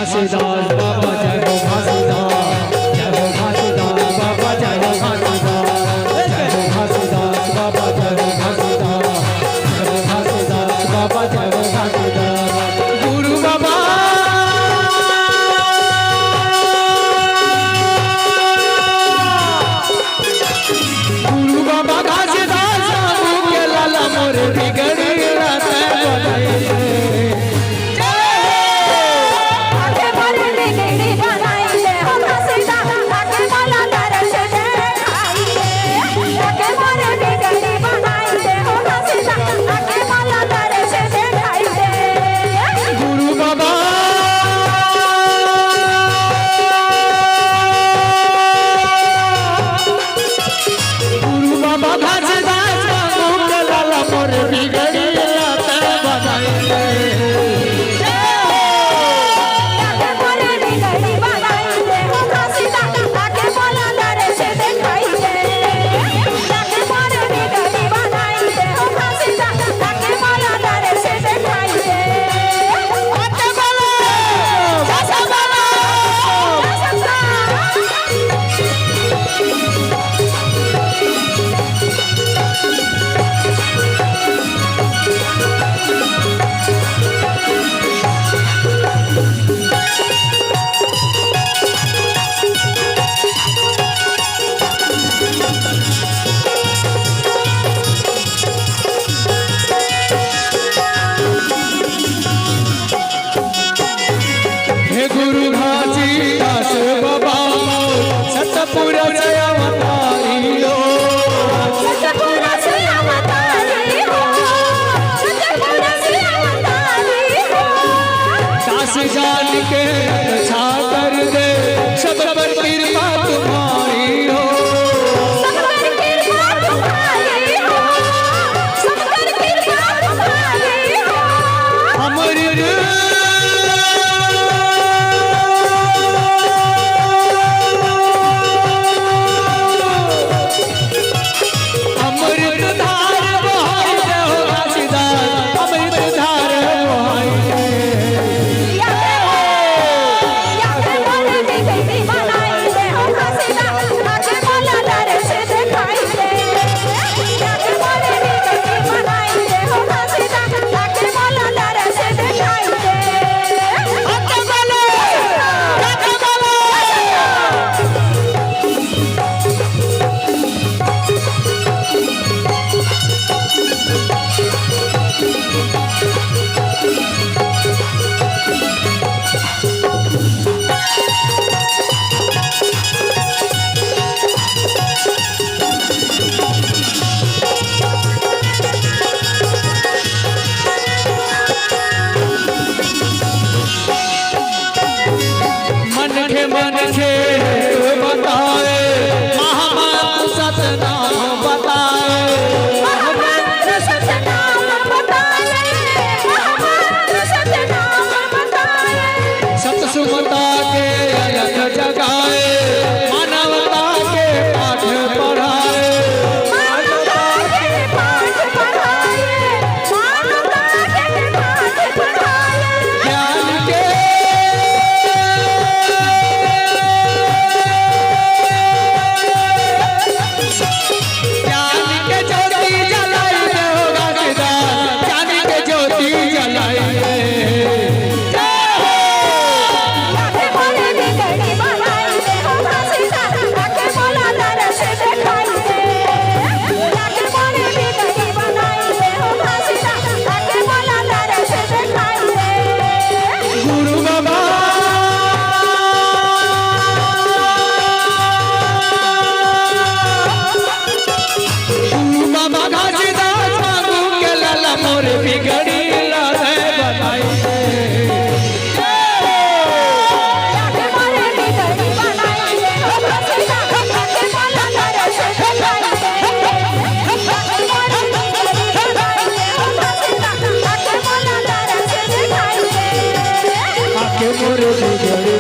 घासीदास बाबा जय हो घासीदास, जय हो घासीदास बाबा जय हो घासीदास, जय हो घासीदास बाबा जय हो घासीदास, जय हो घासीदास बाबा जय हो घासीदास। गुरु बाबा गुरु बाबा घासीदास बाबू के लाला मोर बिगड़ी रात बनाई जान के अच्छा कर दे सब पर कृपा तुम्हारी हो, सब पर कृपा तुम्हारी हो, सब पर कृपा तुम्हारी हो। अमृत अमृत धार बहाई दे हो घासीदास, अमृत धार बहाई दे। मन के बताए महामंत्र सतनाम बताए, महामंत्र सतनाम बताए, महामंत्र सतनाम बताए। सतसुमता के अलग जगाए, मानवता के पाठ पढ़ाए, मानवता के पाठ पढ़ाए, मानवता के पाठ पढ़ाए। ज्ञान के मोर बिगड़ी